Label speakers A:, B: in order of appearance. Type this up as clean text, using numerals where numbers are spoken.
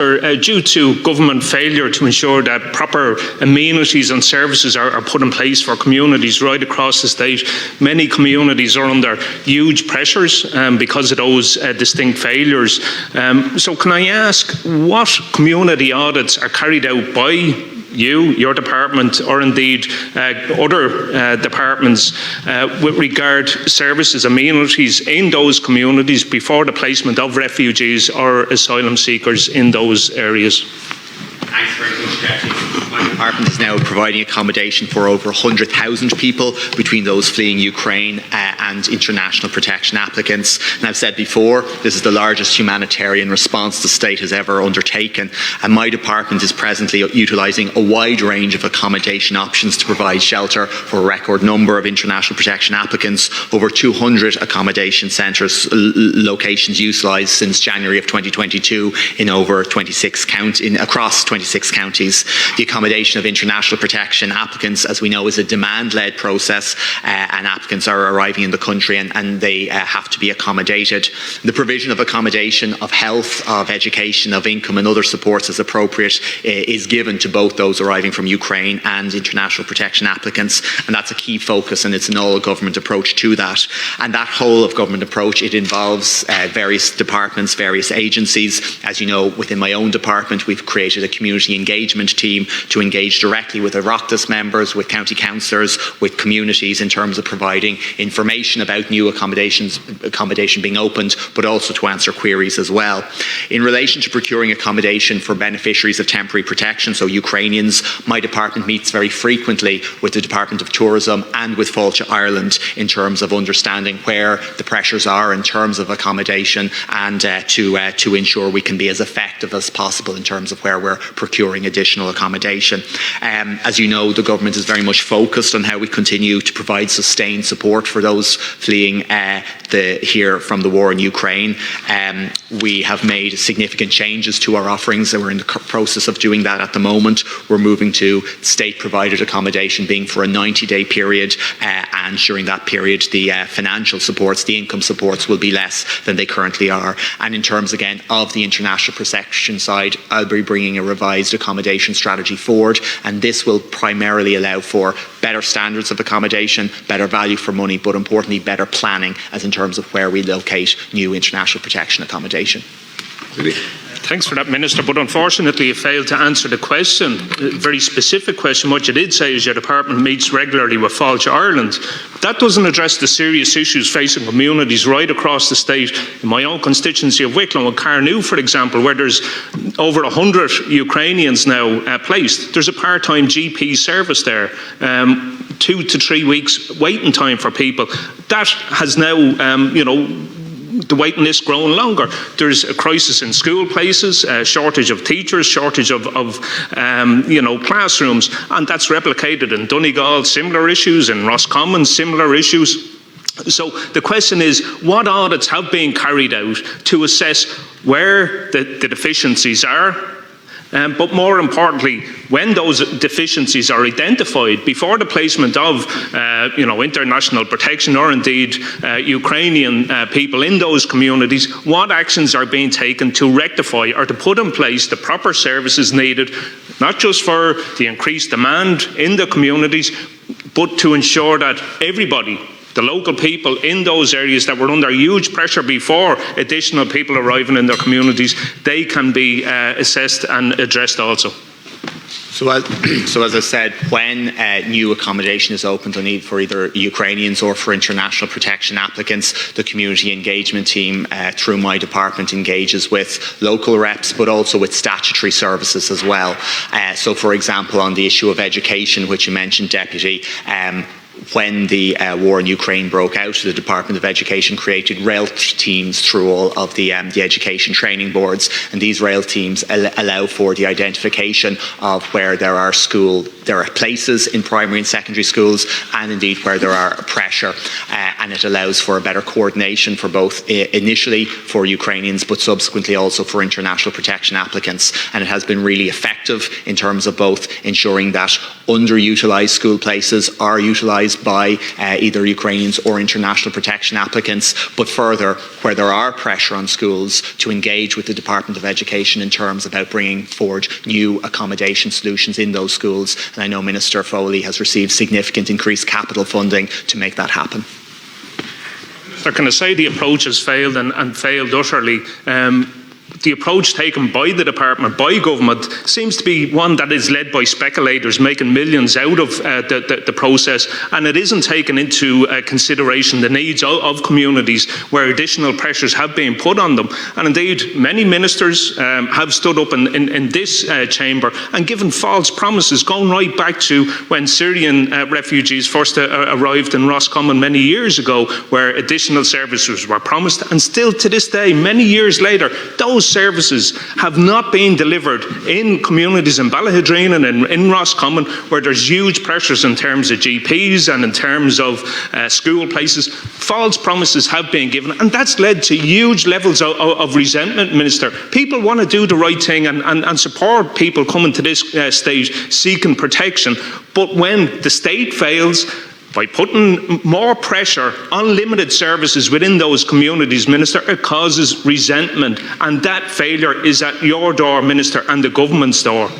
A: Due to government failure to ensure that proper amenities and services are put in place for communities right across the state, many communities are under huge pressures because of those distinct failures. So can I ask what community audits are carried out by you, your department, or indeed other departments with regard to services, amenities in those communities before the placement of refugees or asylum seekers in those areas?
B: Thanks very much, Deputy. My department is now providing accommodation for over 100,000 people between those fleeing Ukraine and international protection applicants. And I've said before, this is the largest humanitarian response the state has ever undertaken. And my department is presently utilising a wide range of accommodation options to provide shelter for a record number of international protection applicants. Over 200 accommodation centres locations utilised since January of 2022 in over 26 across 26 counties. The accommodation of international protection applicants, as we know, is a demand-led process, and applicants are arriving in the country and they have to be accommodated. The provision of accommodation, of health, of education, of income and other supports as appropriate is given to both those arriving from Ukraine and international protection applicants, and that's a key focus, and it's an all-government approach to that. And that whole of government approach, it involves various departments, various agencies. As you know, within my own department, we've created a community engagement team to engage directly with Oireachtas members, with county councillors, with communities in terms of providing information about new accommodation being opened, but also to answer queries as well. In relation to procuring accommodation for beneficiaries of temporary protection, so Ukrainians, my department meets very frequently with the Department of Tourism and with Fáilte Ireland in terms of understanding where the pressures are in terms of accommodation and to ensure we can be as effective as possible in terms of where we're procuring additional accommodation. As you know, the government is very much focused on how we continue to provide sustained support for those fleeing here from the war in Ukraine. We have made significant changes to our offerings, and we're in the process of doing that at the moment. We're moving to state-provided accommodation being for a 90-day period, and during that period the financial supports, the income supports will be less than they currently are. And in terms again of the international protection side, I'll be bringing a revised accommodation strategy forward, and this will primarily allow for better standards of accommodation, better value for money, but importantly better planning as in terms of where we locate new international protection accommodation.
A: Thanks for that, Minister, but unfortunately you failed to answer the question, a very specific question. What you did say is your department meets regularly with Fáilte Ireland. That doesn't address the serious issues facing communities right across the state. In my own constituency of Wicklow and Carnew, for example, where there's over 100 Ukrainians now placed, there's a part-time GP service there, 2 to 3 weeks waiting time for people. That has now, the waiting list grown longer. There's a crisis in school places, shortage of teachers, shortage of classrooms, and that's replicated in Donegal, similar issues, in Roscommon, similar issues. So the question is, what audits have been carried out to assess where the deficiencies are? But more importantly, when those deficiencies are identified before the placement of, international protection or indeed Ukrainian people in those communities, what actions are being taken to rectify or to put in place the proper services needed, not just for the increased demand in the communities, but to ensure that everybody, the local people in those areas that were under huge pressure before additional people arriving in their communities, they can be assessed and addressed also.
B: So as I said, when new accommodation is opened for either Ukrainians or for international protection applicants, the community engagement team through my department engages with local reps but also with statutory services as well. So for example, on the issue of education, which you mentioned, Deputy, when the war in Ukraine broke out, the Department of Education created rail teams through all of the education training boards, and these rail teams allow for the identification of where there are places in primary and secondary schools, and indeed where there are pressure, and it allows for a better coordination for both initially for Ukrainians but subsequently also for international protection applicants, and it has been really effective in terms of both ensuring that underutilised school places are utilised utilised by either Ukrainians or international protection applicants, but further, where there are pressure on schools to engage with the Department of Education in terms about bringing forward new accommodation solutions in those schools. And I know Minister Foley has received significant increased capital funding to make that happen.
A: So can I say the approach has failed and failed utterly? The approach taken by the department, by government, seems to be one that is led by speculators making millions out of the process, and it isn't taken into consideration the needs of communities where additional pressures have been put on them. And indeed, many ministers have stood up in this chamber and given false promises, going right back to when Syrian refugees first arrived in Roscommon many years ago, where additional services were promised, and still to this day, many years later, those services have not been delivered in communities in Ballahidreen and in Roscommon, where there's huge pressures in terms of GPs and in terms of school places. False promises have been given, and that's led to huge levels of resentment, Minister. People want to do the right thing and support people coming to this stage seeking protection, but when the state fails by putting more pressure on limited services within those communities, Minister, it causes resentment, and that failure is at your door, Minister, and the government's door.